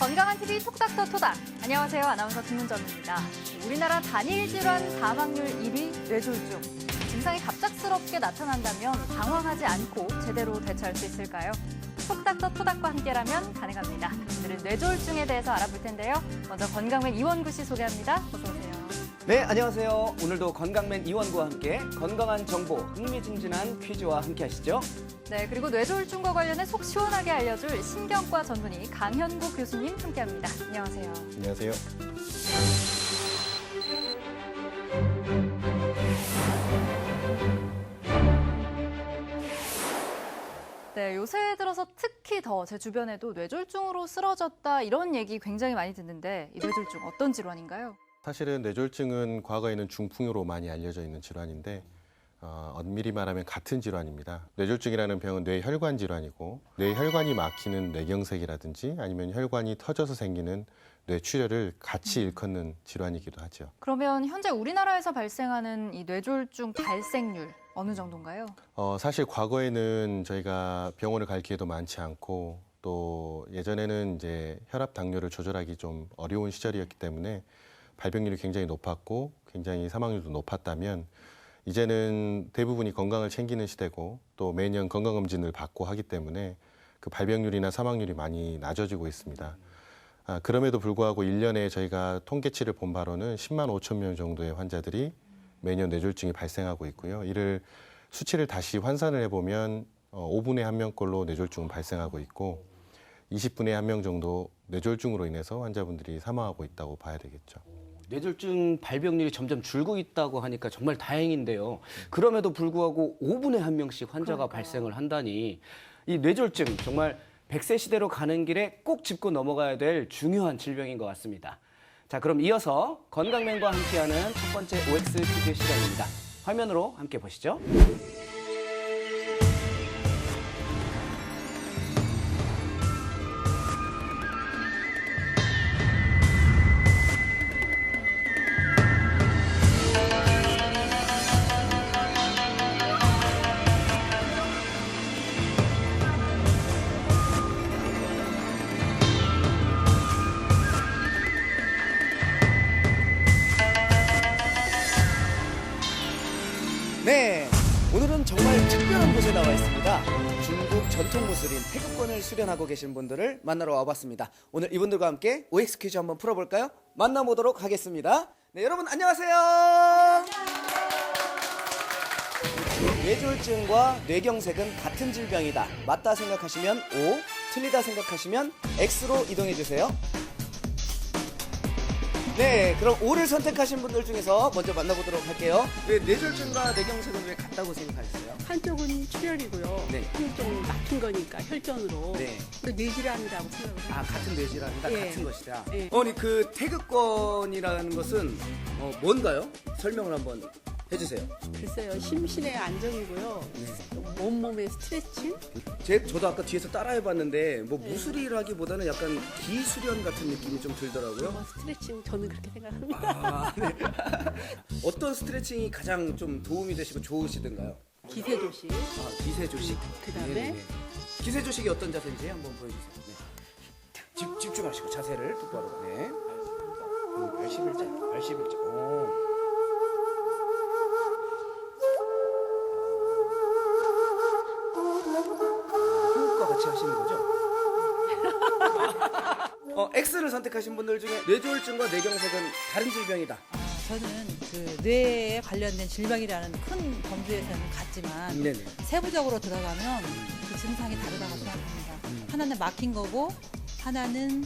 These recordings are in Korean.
건강한 TV 톡닥터 토닥. 안녕하세요. 아나운서 김문정입니다. 우리나라 단일 질환 사망률 1위 뇌졸중. 증상이 갑작스럽게 나타난다면 당황하지 않고 제대로 대처할 수 있을까요? 톡닥터 토닥과 함께라면 가능합니다. 오늘은 뇌졸중에 대해서 알아볼 텐데요. 먼저 건강맨 이원구 씨 소개합니다. 어서 오세요. 네, 안녕하세요. 오늘도 건강맨 이원구와 함께 건강한 정보, 흥미진진한 퀴즈와 함께 하시죠. 네, 그리고 뇌졸중과 관련해 속 시원하게 알려줄 신경과 전문의 강현구 교수님 함께합니다. 안녕하세요. 안녕하세요. 네, 요새 들어서 특히 더 제 주변에도 뇌졸중으로 쓰러졌다 이런 얘기 굉장히 많이 듣는데 이 뇌졸중 어떤 질환인가요? 사실은 뇌졸중은 과거에는 중풍으로 많이 알려져 있는 질환인데 엄밀히 말하면 같은 질환입니다. 뇌졸중이라는 병은 뇌혈관 질환이고 뇌혈관이 막히는 뇌경색이라든지 아니면 혈관이 터져서 생기는 뇌출혈을 같이 일컫는 질환이기도 하죠. 그러면 현재 우리나라에서 발생하는 이 뇌졸중 발생률 어느 정도인가요? 사실 과거에는 저희가 병원을 갈 기회도 많지 않고 또 예전에는 이제 혈압 당뇨를 조절하기 좀 어려운 시절이었기 때문에 발병률이 굉장히 높았고 굉장히 사망률도 높았다면 이제는 대부분이 건강을 챙기는 시대고 또 매년 건강검진을 받고 하기 때문에 그 발병률이나 사망률이 많이 낮아지고 있습니다. 그럼에도 불구하고 1년에 저희가 통계치를 본 바로는 10만 5천 명 정도의 환자들이 매년 뇌졸중이 발생하고 있고요. 이를 수치를 다시 환산을 해보면 5분에 1명꼴로 뇌졸중은 발생하고 있고 20분에 1명 정도 뇌졸중으로 인해서 환자분들이 사망하고 있다고 봐야 되겠죠. 뇌졸중 발병률이 점점 줄고 있다고 하니까 정말 다행인데요. 그럼에도 불구하고 5분에 1명씩 환자가 발생을 한다니 이 뇌졸중 정말 100세 시대로 가는 길에 꼭 짚고 넘어가야 될 중요한 질병인 것 같습니다. 자, 그럼 이어서 건강맨과 함께하는 첫 번째 OX 퀴즈 시간입니다. 화면으로 함께 보시죠. 네, 오늘은 정말 특별한 곳에 나와 있습니다. 중국 전통 무술인 태극권을 수련하고 계신 분들을 만나러 와봤습니다. 오늘 이분들과 함께 OX 퀴즈 한번 풀어볼까요? 만나보도록 하겠습니다. 네, 여러분 안녕하세요. 뇌졸중과 뇌경색은 같은 질병이다. 맞다 생각하시면 O, 틀리다 생각하시면 X로 이동해주세요. 네, 그럼 O를 선택하신 분들 중에서 먼저 만나보도록 할게요. 왜 뇌졸중과 뇌경색은 왜 같다고 생각하셨어요? 한쪽은 출혈이고요. 네. 한쪽은 막힌 거니까 혈전으로. 네. 그 뇌질환이라고 생각을 해요. 아, 같은 뇌질환이다, 예. 같은 것이다. 예. 어머니, 그 태극권이라는 것은 뭔가요? 설명을 한번 해주세요. 글쎄요, 심신의 안정이고요. 온몸의 스트레칭? 저도 아까 뒤에서 따라해봤는데 뭐 무술이라기보다는 약간 기수련 같은 느낌이 좀 들더라고요. 스트레칭 저는 그렇게 생각합니다. 아, 네. 어떤 스트레칭이 가장 좀 도움이 되시고 좋으시던가요? 기세조식. 아, 기세조식. 그다음에 네네네. 기세조식이 어떤 자세인지 한번 보여주세요. 네. 집중하시고 자세를 똑바로. 네. 발 11자, 발 11자. 오. 호흡과 같이 하시는 거죠? X를 선택하신 분들 중에 뇌졸중과 뇌경색은 다른 질병이다. 저는 그 뇌에 관련된 질병이라는 큰 범주에서는 같지만 네네. 세부적으로 들어가면 그 증상이 다르다고 생각합니다. 하나는 막힌 거고 하나는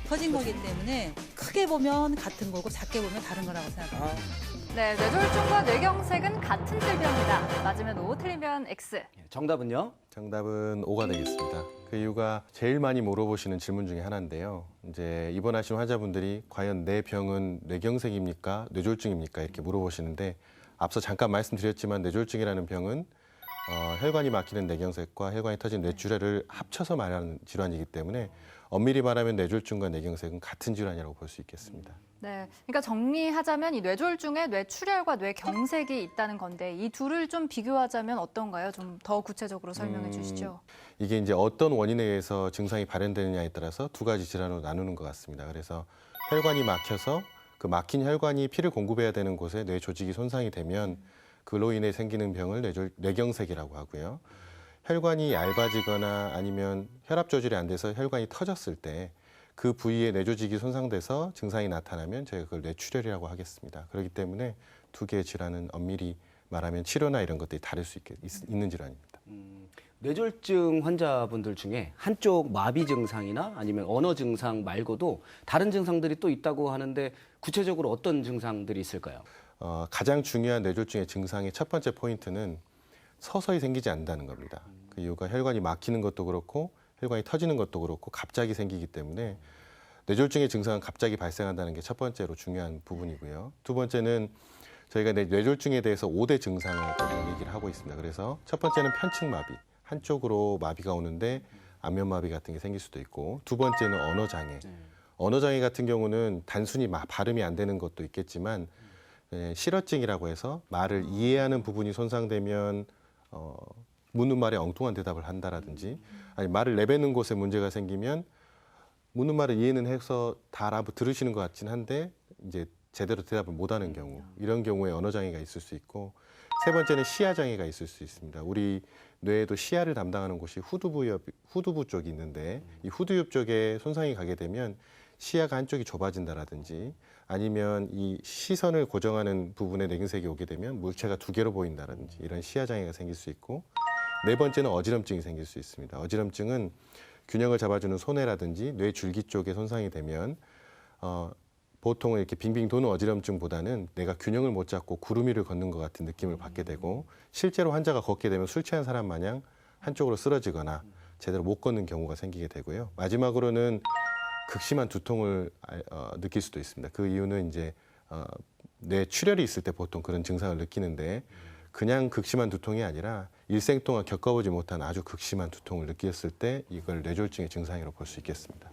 터진 거기 때문에 크게 보면 같은 거고 작게 보면 다른 거라고 생각합니다. 네, 뇌졸중과 뇌경색은 같은 질병이다. 맞으면 O, 틀리면 X. 정답은요? 정답은 O가 되겠습니다. 그 이유가 제일 많이 물어보시는 질문 중에 하나인데요. 이제 입원하신 환자분들이 과연 내 병은 뇌경색입니까? 뇌졸중입니까? 이렇게 물어보시는데 앞서 잠깐 말씀드렸지만 뇌졸중이라는 병은 혈관이 막히는 뇌경색과 혈관이 터진 뇌출혈을 합쳐서 말하는 질환이기 때문에 엄밀히 말하면 뇌졸중과 뇌경색은 같은 질환이라고 볼 수 있겠습니다. 네, 그러니까 정리하자면 이 뇌졸중에 뇌출혈과 뇌경색이 있다는 건데 이 둘을 좀 비교하자면 어떤가요? 좀 더 구체적으로 설명해 주시죠. 이게 이제 어떤 원인에 의해서 증상이 발현되느냐에 따라서 두 가지 질환으로 나누는 것 같습니다. 그래서 혈관이 막혀서 그 막힌 혈관이 피를 공급해야 되는 곳에 뇌 조직이 손상이 되면 그로 인해 생기는 병을 뇌경색이라고 하고요. 혈관이 얇아지거나 아니면 혈압 조절이 안 돼서 혈관이 터졌을 때 그 부위에 뇌 조직이 손상돼서 증상이 나타나면 저희가 그걸 뇌출혈이라고 하겠습니다. 그렇기 때문에 두 개의 질환은 엄밀히 말하면 치료나 이런 것들이 다를 수 있는 질환입니다. 뇌졸중 환자분들 중에 한쪽 마비 증상이나 아니면 언어 증상 말고도 다른 증상들이 또 있다고 하는데 구체적으로 어떤 증상들이 있을까요? 가장 중요한 뇌졸중의 증상의 첫 번째 포인트는 서서히 생기지 않는다는 겁니다. 그 이유가 혈관이 막히는 것도 그렇고 혈관이 터지는 것도 그렇고 갑자기 생기기 때문에 뇌졸중의 증상은 갑자기 발생한다는 게 첫 번째로 중요한 부분이고요. 두 번째는 저희가 뇌졸중에 대해서 5대 증상을 얘기를 하고 있습니다. 그래서 첫 번째는 편측마비, 한쪽으로 마비가 오는데 안면마비 같은 게 생길 수도 있고, 두 번째는 언어장애. 언어장애 같은 경우는 단순히 발음이 안 되는 것도 있겠지만 실어증이라고 해서 말을 이해하는 부분이 손상되면 묻는 말에 엉뚱한 대답을 한다라든지, 아니 말을 내뱉는 곳에 문제가 생기면 묻는 말을 이해는 해서 다 알아들으시는 것 같긴 한데 이제 제대로 대답을 못하는 경우, 이런 경우에 언어장애가 있을 수 있고, 세 번째는 시야장애가 있을 수 있습니다. 우리 뇌에도 시야를 담당하는 곳이 후두부 쪽이 있는데 이 후두엽 쪽에 손상이 가게 되면 시야가 한쪽이 좁아진다라든지, 아니면 이 시선을 고정하는 부분에 뇌경색이 오게 되면 물체가 두 개로 보인다라든지 이런 시야장애가 생길 수 있고, 네 번째는 어지럼증이 생길 수 있습니다. 어지럼증은 균형을 잡아주는 소뇌라든지 뇌 줄기 쪽에 손상이 되면 보통 이렇게 빙빙 도는 어지럼증보다는 내가 균형을 못 잡고 구름 위를 걷는 것 같은 느낌을 받게 되고, 실제로 환자가 걷게 되면 술 취한 사람 마냥 한쪽으로 쓰러지거나 제대로 못 걷는 경우가 생기게 되고요. 마지막으로는 극심한 두통을 느낄 수도 있습니다. 그 이유는 이제 뇌 출혈이 있을 때 보통 그런 증상을 느끼는데, 그냥 극심한 두통이 아니라 일생 동안 겪어보지 못한 아주 극심한 두통을 느꼈을 때 이걸 뇌졸중의 증상이라고 볼 수 있겠습니다.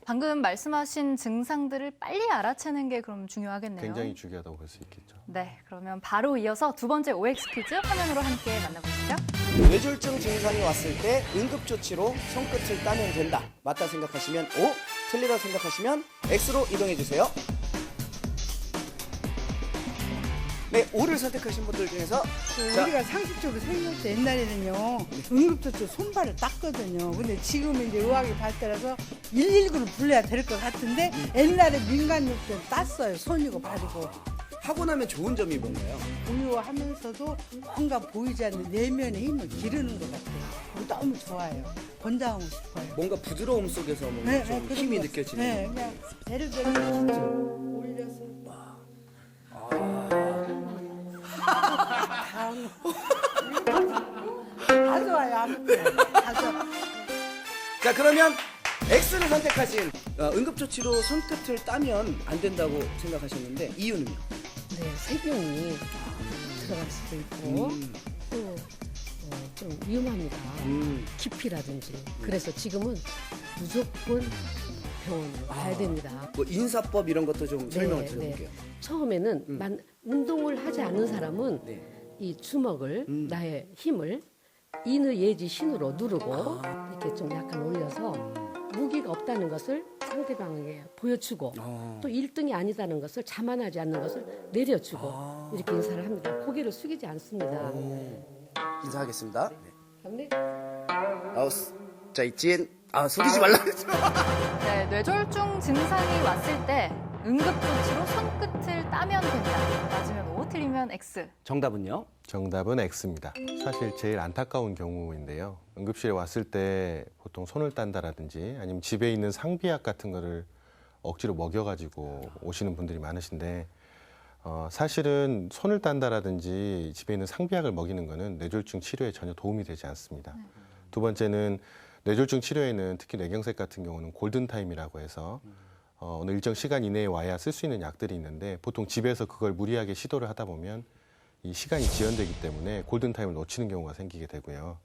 방금 말씀하신 증상들을 빨리 알아채는 게 그럼 중요하겠네요. 굉장히 중요하다고 볼 수 있겠죠. 네, 그러면 바로 이어서 두 번째 OX 퀴즈 화면으로 함께 만나보시죠. 뇌졸중 증상이 왔을 때 응급조치로 손끝을 따면 된다. 맞다 생각하시면 O, 틀리다 생각하시면 X로 이동해 주세요. 네, O를 선택하신 분들 중에서 자, 우리가 상식적으로 생각할 때 옛날에는요 응급조치 손발을 땄거든요. 근데 지금은 이제 의학이 발달해서 119를 불러야 될 것 같은데 옛날에 민간요법 때는 땄어요. 손이고 발이고. 하고 나면 좋은 점이 뭔가요? 고요하면서도 뭔가 보이지 않는 내면의 힘을 기르는 것 같아요. 너무 좋아요. 권장하고 싶어요. 뭔가 부드러움 속에서 뭔가 좀 그런 힘이 거. 느껴지는. 네, 그냥 배를 올려서. 다 좋아요. 아무튼 다 좋아. 자, 그러면 X를 선택하신 응급조치로 손끝을 따면 안 된다고 생각하셨는데 이유는요? 네, 세균이 들어갈 수도 있고 또 좀 위험합니다. 깊이라든지. 그래서 지금은 무조건 병원으로 가야 됩니다. 뭐 인사법 이런 것도 좀 설명을 네, 드려볼게요. 처음에는 운동을 하지 않는 사람은 네. 이 주먹을 나의 힘을 인의 예지 신으로 누르고 이렇게 좀 약간 올려서 무기가 없다는 것을 상대방에게 보여주고 또 1등이 아니다는 것을 자만하지 않는 것을 내려주고 이렇게 인사를 합니다. 고개를 숙이지 않습니다. 인사하겠습니다. 네. 자, 이찐. 속이지 말라. 네, 뇌졸중 증상이 왔을 때 응급조치로 손끝을 따면 된다. 맞으면 O, 틀리면 X. 정답은요? 정답은 X입니다. 사실 제일 안타까운 경우인데요. 응급실에 왔을 때 보통 손을 딴다라든지 아니면 집에 있는 상비약 같은 거를 억지로 먹여가지고 오시는 분들이 많으신데, 사실은 손을 딴다라든지 집에 있는 상비약을 먹이는 거는 뇌졸중 치료에 전혀 도움이 되지 않습니다. 두 번째는 뇌졸중 치료에는 특히 뇌경색 같은 경우는 골든타임이라고 해서 어느 일정 시간 이내에 와야 쓸 수 있는 약들이 있는데, 보통 집에서 그걸 무리하게 시도를 하다 보면 이 시간이 지연되기 때문에 골든타임을 놓치는 경우가 생기게 되고요.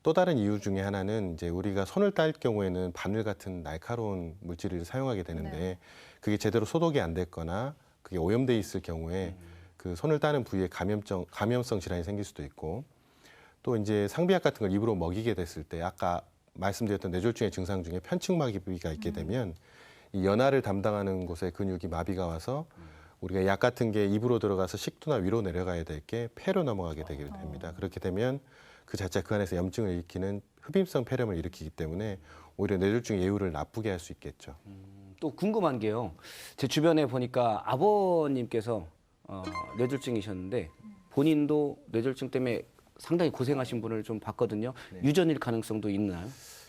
또 다른 이유 중에 하나는 이제 우리가 손을 딸 경우에는 바늘 같은 날카로운 물질을 사용하게 되는데 그게 제대로 소독이 안 됐거나 그게 오염돼 있을 경우에 그 손을 따는 부위에 감염성 질환이 생길 수도 있고 또 이제 상비약 같은 걸 입으로 먹이게 됐을 때 아까 말씀드렸던 뇌졸중의 증상 중에 편측마비가 있게 되면 이 연화를 담당하는 곳에 근육이 마비가 와서 우리가 약 같은 게 입으로 들어가서 식도나 위로 내려가야 될 게 폐로 넘어가게 되게 됩니다. 그렇게 되면 그 자체가 그 안에서 염증을 일으키는 흡입성 폐렴을 일으키기 때문에 오히려 뇌졸중의 예후를 나쁘게 할 수 있겠죠. 또 궁금한 게요. 제 주변에 보니까 아버님께서 뇌졸중이셨는데 본인도 뇌졸중 때문에 상당히 고생하신 분을 좀 봤거든요. 유전일 가능성도 있나요?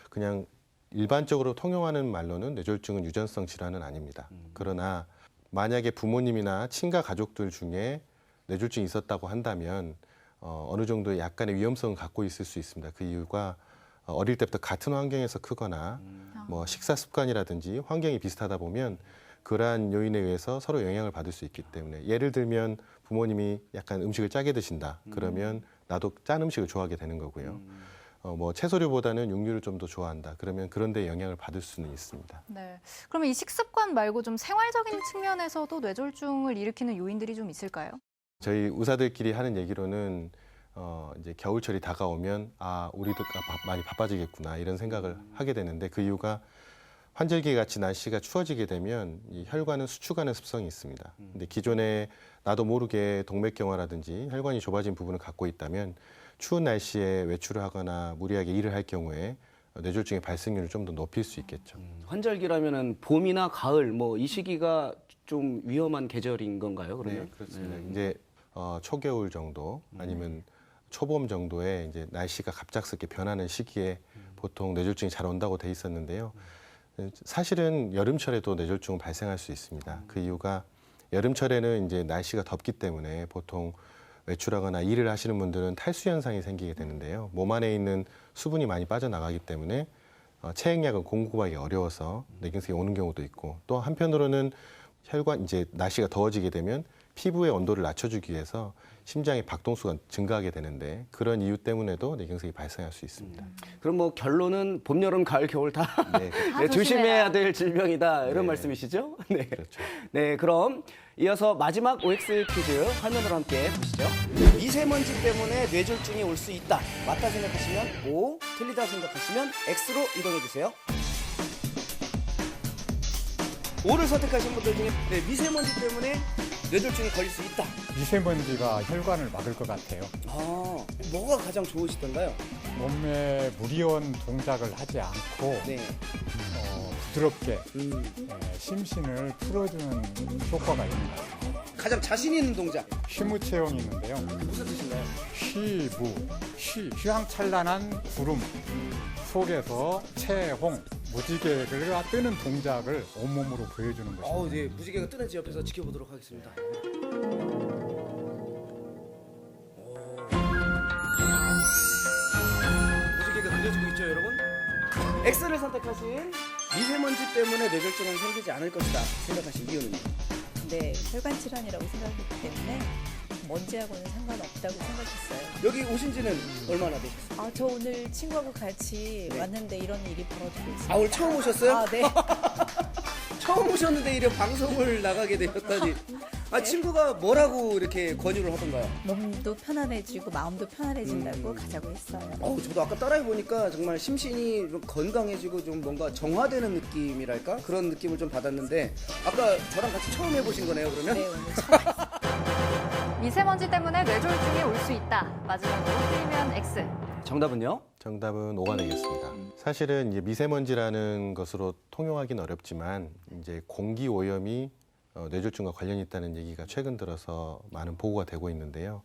그냥 일반적으로 통용하는 말로는 뇌졸중은 유전성 질환은 아닙니다. 그러나 만약에 부모님이나 친가 가족들 중에 뇌졸중이 있었다고 한다면 어느 정도의 약간의 위험성을 갖고 있을 수 있습니다. 그 이유가 어릴 때부터 같은 환경에서 크거나 뭐 식사 습관이라든지 환경이 비슷하다 보면 그러한 요인에 의해서 서로 영향을 받을 수 있기 때문에 예를 들면 부모님이 약간 음식을 짜게 드신다. 그러면 나도 짠 음식을 좋아하게 되는 거고요. 뭐 채소류보다는 육류를 좀 더 좋아한다. 그러면 그런 데 영향을 받을 수는 있습니다. 네. 그러면 이 식습관 말고 좀 생활적인 측면에서도 뇌졸중을 일으키는 요인들이 좀 있을까요? 저희 의사들끼리 하는 얘기로는 이제 겨울철이 다가오면 우리도 많이 바빠지겠구나 이런 생각을 하게 되는데 그 이유가 환절기 같이 날씨가 추워지게 되면 이 혈관은 수축하는 습성이 있습니다. 근데 기존에 나도 모르게 동맥경화라든지 혈관이 좁아진 부분을 갖고 있다면 추운 날씨에 외출을 하거나 무리하게 일을 할 경우에 뇌졸중의 발생률을 좀 더 높일 수 있겠죠. 환절기라면은 봄이나 가을 뭐 이 시기가 좀 위험한 계절인 건가요? 그러면? 네, 그렇습니다. 이제 초겨울 정도 아니면 초봄 정도에 이제 날씨가 갑작스럽게 변하는 시기에 보통 뇌졸중이 잘 온다고 돼 있었는데요. 사실은 여름철에도 뇌졸중은 발생할 수 있습니다. 그 이유가 여름철에는 이제 날씨가 덥기 때문에 보통 외출하거나 일을 하시는 분들은 탈수 현상이 생기게 되는데요. 몸 안에 있는 수분이 많이 빠져나가기 때문에 체액약은 공급하기 어려워서 뇌경색이 오는 경우도 있고 또 한편으로는 이제 날씨가 더워지게 되면 피부의 온도를 낮춰주기 위해서 심장의 박동수가 증가하게 되는데 그런 이유 때문에도 뇌경색이 발생할 수 있습니다. 그럼 뭐 결론은 봄, 여름, 가을, 겨울 다 네, 네, 조심해야 될 질병이다 이런 네. 말씀이시죠? 네. 그렇죠. 네, 그럼 이어서 마지막 OX 퀴즈 화면으로 함께 보시죠. 미세먼지 때문에 뇌졸중이 올 수 있다. 맞다 생각하시면 O, 틀리다 생각하시면 X로 이동해 주세요. O를 선택하신 분들 중에 미세먼지 때문에 뇌졸중에 걸릴 수 있다. 미세먼지가 혈관을 막을 것 같아요. 뭐가 가장 좋으시던가요? 몸에 무리한 동작을 하지 않고 네. 부드럽게 심신을 풀어주는 효과가 있는 것 같습니다. 가장 자신 있는 동작. 쉬무 체형이 있는데요. 무슨 뜻인가요? 휘황찬란한 구름 속에서 채홍, 무지개가 뜨는 동작을 온몸으로 보여주는 것입니다. 네. 무지개가 뜨는지 옆에서 지켜보도록 하겠습니다. 무지개가 그려지고 있죠, 여러분? X를 선택하신 미세먼지 때문에 뇌졸중은 생기지 않을 것이다 생각하신 이유는요? 네, 혈관 질환이라고 생각했기 때문에 먼지하고는 상관없다고 생각했어요. 여기 오신 지는 얼마나 되셨어요? 저 오늘 친구하고 같이 네. 왔는데 이런 일이 벌어지고 있습니다. 오늘 처음 오셨어요? 네. 처음 오셨는데 이런 방송을 나가게 되셨다니. 친구가 뭐라고 이렇게 권유를 하던가요? 몸도 편안해지고 마음도 편안해진다고 가자고 했어요. 저도 아까 따라해 보니까 정말 심신이 좀 건강해지고 좀 뭔가 정화되는 느낌이랄까? 그런 느낌을 좀 받았는데 아까 저랑 같이 처음 해보신 거네요, 그러면? 네, 오늘 처음. 미세먼지 때문에 뇌졸중이 올 수 있다. 마지막으로 틀리면 X. 정답은요? 정답은 O가 되겠습니다. 사실은 이제 미세먼지라는 것으로 통용하기는 어렵지만 이제 공기 오염이 뇌졸중과 관련이 있다는 얘기가 최근 들어서 많은 보고가 되고 있는데요.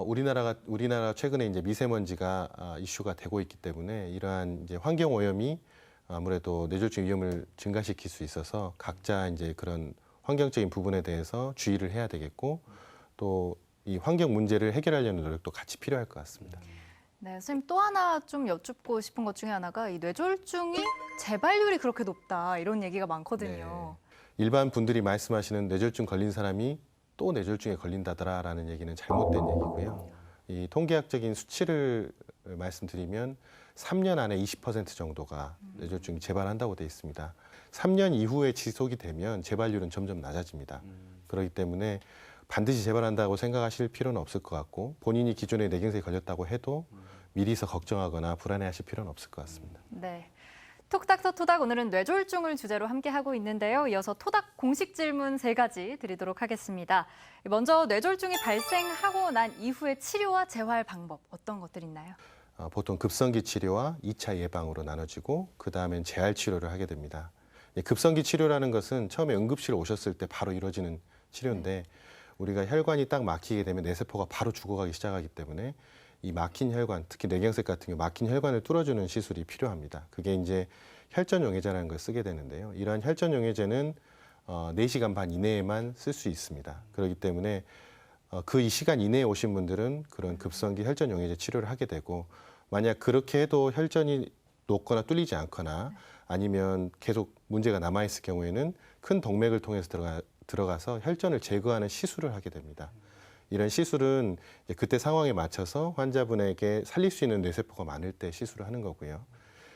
우리나라 최근에 이제 미세먼지가 이슈가 되고 있기 때문에 이러한 이제 환경 오염이 아무래도 뇌졸중 위험을 증가시킬 수 있어서 각자 이제 그런 환경적인 부분에 대해서 주의를 해야 되겠고 또 이 환경 문제를 해결하려는 노력도 같이 필요할 것 같습니다. 네, 선생님 또 하나 좀 여쭙고 싶은 것 중에 하나가 이 뇌졸중이 재발률이 그렇게 높다 이런 얘기가 많거든요. 일반 분들이 말씀하시는 뇌졸중 걸린 사람이 또 뇌졸중에 걸린다더라라는 얘기는 잘못된 얘기고요. 이 통계학적인 수치를 말씀드리면 3년 안에 20% 정도가 뇌졸중이 재발한다고 되어 있습니다. 3년 이후에 지속이 되면 재발률은 점점 낮아집니다. 그렇기 때문에 반드시 재발한다고 생각하실 필요는 없을 것 같고 본인이 기존에 뇌경색이 걸렸다고 해도 미리서 걱정하거나 불안해하실 필요는 없을 것 같습니다. 네. 톡닥터 토닥 오늘은 뇌졸중을 주제로 함께하고 있는데요. 이어서 토닥 공식 질문 3가지 드리도록 하겠습니다. 먼저 뇌졸중이 발생하고 난 이후의 치료와 재활 방법 어떤 것들 있나요? 보통 급성기 치료와 2차 예방으로 나눠지고 그다음엔 재활 치료를 하게 됩니다. 급성기 치료라는 것은 처음에 응급실 오셨을 때 바로 이루어지는 치료인데 우리가 혈관이 딱 막히게 되면 뇌세포가 바로 죽어가기 시작하기 때문에 이 막힌 혈관, 특히 뇌경색 같은 경우 막힌 혈관을 뚫어주는 시술이 필요합니다. 그게 이제 혈전용해제라는 걸 쓰게 되는데요. 이러한 혈전용해제는 4시간 반 이내에만 쓸 수 있습니다. 그렇기 때문에 그 이 시간 이내에 오신 분들은 그런 급성기 혈전용해제 치료를 하게 되고 만약 그렇게 해도 혈전이 녹거나 뚫리지 않거나 아니면 계속 문제가 남아있을 경우에는 큰 동맥을 통해서 들어가서 혈전을 제거하는 시술을 하게 됩니다. 이런 시술은 그때 상황에 맞춰서 환자분에게 살릴 수 있는 뇌세포가 많을 때 시술을 하는 거고요.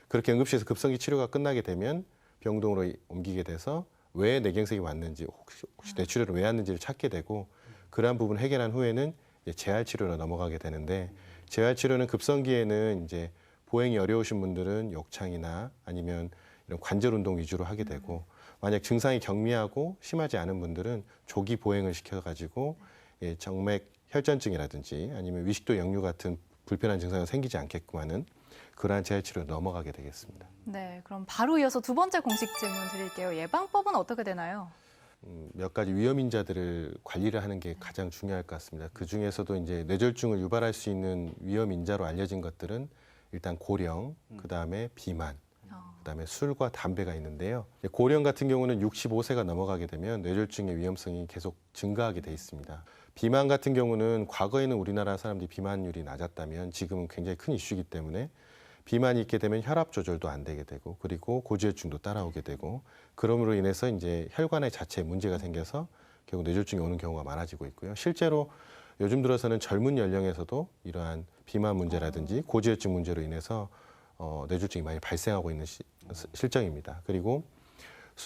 그렇게 응급실에서 급성기 치료가 끝나게 되면 병동으로 옮기게 돼서 왜 뇌경색이 왔는지 혹시 뇌출혈을 왜 왔는지를 찾게 되고 그러한 부분을 해결한 후에는 이제 재활 치료로 넘어가게 되는데 재활 치료는 급성기에는 이제 보행이 어려우신 분들은 욕창이나 아니면 이런 관절 운동 위주로 하게 되고 만약 증상이 경미하고 심하지 않은 분들은 조기 보행을 시켜가지고 정맥 혈전증이라든지 아니면 위식도 역류 같은 불편한 증상이 생기지 않게끔 하는 그러한 재활 치료로 넘어가게 되겠습니다. 네, 그럼 바로 이어서 2번째 공식 질문 드릴게요. 예방법은 어떻게 되나요? 몇 가지 위험 인자들을 관리를 하는 게 가장 중요할 것 같습니다. 그 중에서도 이제 뇌졸중을 유발할 수 있는 위험 인자로 알려진 것들은 일단 고령, 그 다음에 비만, 그다음에 술과 담배가 있는데요. 고령 같은 경우는 65세가 넘어가게 되면 뇌졸중의 위험성이 계속 증가하게 돼 있습니다. 비만 같은 경우는 과거에는 우리나라 사람들이 비만율이 낮았다면 지금은 굉장히 큰 이슈이기 때문에 비만이 있게 되면 혈압 조절도 안 되게 되고 그리고 고지혈증도 따라오게 되고 그럼으로 인해서 이제 혈관의 자체에 문제가 생겨서 결국 뇌졸중이 오는 경우가 많아지고 있고요. 실제로 요즘 들어서는 젊은 연령에서도 이러한 비만 문제라든지 고지혈증 문제로 인해서 뇌졸중이 많이 발생하고 있는 실정입니다. 그리고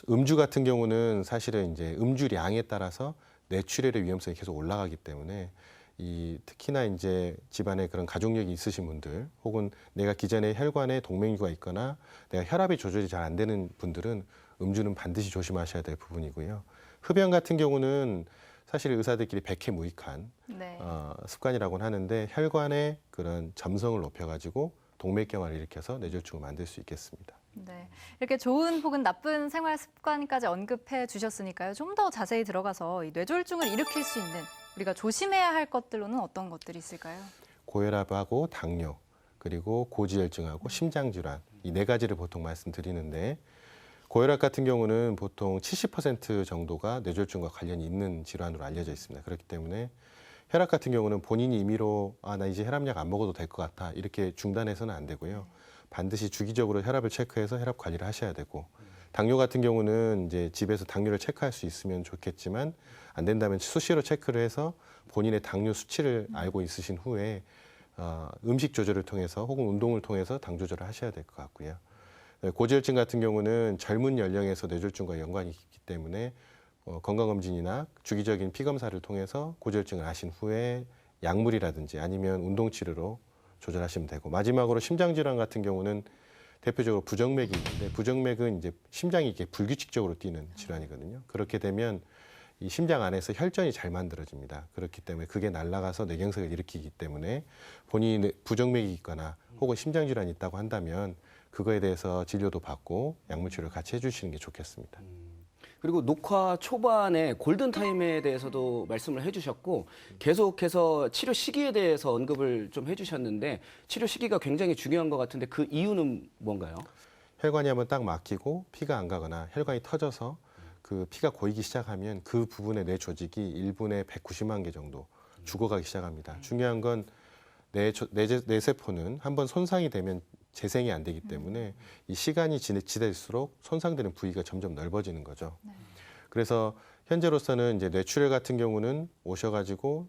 음주 같은 경우는 사실은 이제 음주량에 따라서 뇌출혈의 위험성이 계속 올라가기 때문에 특히나 이제 집안에 그런 가족력이 있으신 분들 혹은 내가 기존에 혈관에 동맥류가 있거나 내가 혈압이 조절이 잘 안 되는 분들은 음주는 반드시 조심하셔야 될 부분이고요. 흡연 같은 경우는 사실 의사들끼리 백해무익한 습관이라고는 하는데 혈관의 그런 점성을 높여가지고 동맥경화를 일으켜서 뇌졸중을 만들 수 있겠습니다. 네, 이렇게 좋은 혹은 나쁜 생활 습관까지 언급해 주셨으니까요. 좀 더 자세히 들어가서 이 뇌졸중을 일으킬 수 있는 우리가 조심해야 할 것들로는 어떤 것들이 있을까요? 고혈압하고 당뇨, 그리고 고지혈증하고 심장질환 이 4가지를 보통 말씀드리는데 고혈압 같은 경우는 보통 70% 정도가 뇌졸중과 관련이 있는 질환으로 알려져 있습니다. 그렇기 때문에 혈압 같은 경우는 본인이 임의로 나 이제 혈압약 안 먹어도 될 것 같아 이렇게 중단해서는 안 되고요. 반드시 주기적으로 혈압을 체크해서 혈압 관리를 하셔야 되고 당뇨 같은 경우는 이제 집에서 당뇨를 체크할 수 있으면 좋겠지만 안 된다면 수시로 체크를 해서 본인의 당뇨 수치를 알고 있으신 후에 음식 조절을 통해서 혹은 운동을 통해서 당 조절을 하셔야 될 것 같고요. 고지혈증 같은 경우는 젊은 연령에서 뇌졸중과 연관이 있기 때문에 건강검진이나 주기적인 피검사를 통해서 고지혈증을 아신 후에 약물이라든지 아니면 운동치료로 조절하시면 되고 마지막으로 심장질환 같은 경우는 대표적으로 부정맥이 있는데 부정맥은 이제 심장이 이렇게 불규칙적으로 뛰는 질환이거든요. 그렇게 되면 이 심장 안에서 혈전이 잘 만들어집니다. 그렇기 때문에 그게 날아가서 뇌경색을 일으키기 때문에 본인이 부정맥이 있거나 혹은 심장질환이 있다고 한다면 그거에 대해서 진료도 받고 약물 치료를 같이 해주시는 게 좋겠습니다. 그리고 녹화 초반에 골든타임에 대해서도 말씀을 해주셨고 계속해서 치료 시기에 대해서 언급을 좀 해주셨는데 치료 시기가 굉장히 중요한 것 같은데 그 이유는 뭔가요? 혈관이 한번 딱 막히고 피가 안 가거나 혈관이 터져서 그 피가 고이기 시작하면 그 부분의 뇌 조직이 1분에 190만 개 정도 죽어가기 시작합니다. 중요한 건 뇌세포는 한번 손상이 되면 재생이 안 되기 때문에 이 시간이 지날수록 손상되는 부위가 점점 넓어지는 거죠. 그래서 현재로서는 이제 뇌출혈 같은 경우는 오셔가지고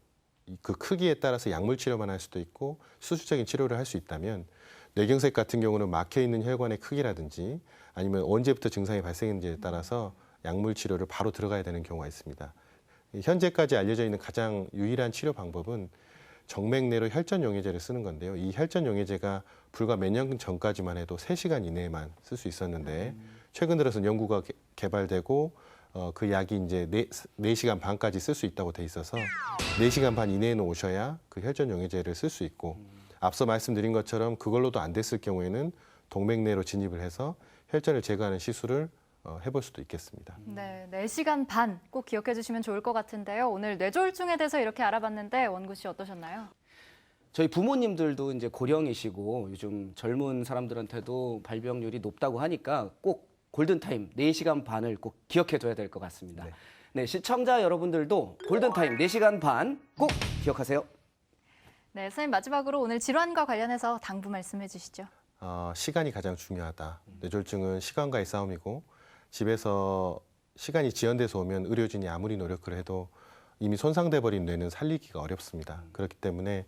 그 크기에 따라서 약물 치료만 할 수도 있고 수술적인 치료를 할 수 있다면, 뇌경색 같은 경우는 막혀 있는 혈관의 크기라든지 아니면 언제부터 증상이 발생했는지에 따라서 약물 치료를 바로 들어가야 되는 경우가 있습니다. 현재까지 알려져 있는 가장 유일한 치료 방법은 정맥 내로 혈전 용해제를 쓰는 건데요. 이 혈전 용해제가 불과 몇 년 전까지만 해도 3시간 이내에만 쓸 수 있었는데, 최근 들어서는 연구가 개발되고 그 약이 이제 4시간 반까지 쓸 수 있다고 돼 있어서 4시간 반 이내에는 오셔야 그 혈전 용해제를 쓸 수 있고, 앞서 말씀드린 것처럼 그걸로도 안 됐을 경우에는 동맥 내로 진입을 해서 혈전을 제거하는 시술을 해볼 수도 있겠습니다. 네, 4시간 반 꼭 기억해 주시면 좋을 것 같은데요. 오늘 뇌졸중에 대해서 이렇게 알아봤는데 원구 씨 어떠셨나요? 저희 부모님들도 이제 고령이시고 요즘 젊은 사람들한테도 발병률이 높다고 하니까 꼭 골든타임 4시간 반을 꼭 기억해둬야 될 것 같습니다. 네, 시청자 여러분들도 골든타임 4시간 반 꼭 기억하세요. 네, 선생님 마지막으로 오늘 질환과 관련해서 당부 말씀해 주시죠. 시간이 가장 중요하다. 뇌졸중은 시간과의 싸움이고, 집에서 시간이 지연돼서 오면 의료진이 아무리 노력을 해도 이미 손상돼 버린 뇌는 살리기가 어렵습니다. 그렇기 때문에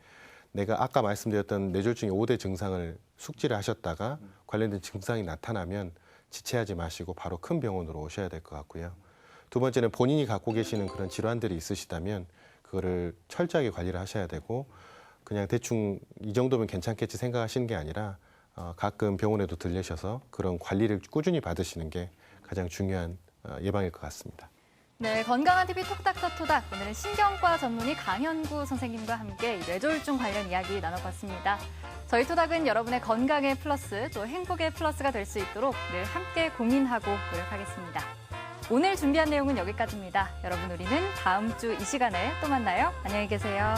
내가 아까 말씀드렸던 뇌졸중의 5대 증상을 숙지를 하셨다가 관련된 증상이 나타나면 지체하지 마시고 바로 큰 병원으로 오셔야 될 것 같고요. 두 번째는 본인이 갖고 계시는 그런 질환들이 있으시다면 그거를 철저하게 관리를 하셔야 되고, 그냥 대충 이 정도면 괜찮겠지 생각하시는 게 아니라 가끔 병원에도 들르셔서 그런 관리를 꾸준히 받으시는 게 가장 중요한 예방일 것 같습니다. 네, 건강한 TV 톡닥터토닥. 오늘은 신경과 전문의 강현구 선생님과 함께 뇌졸중 관련 이야기 나눠봤습니다. 저희 토닥은 여러분의 건강의 플러스 또 행복의 플러스가 될 수 있도록 늘 함께 고민하고 노력하겠습니다. 오늘 준비한 내용은 여기까지입니다. 여러분, 우리는 다음 주 이 시간에 또 만나요. 안녕히 계세요.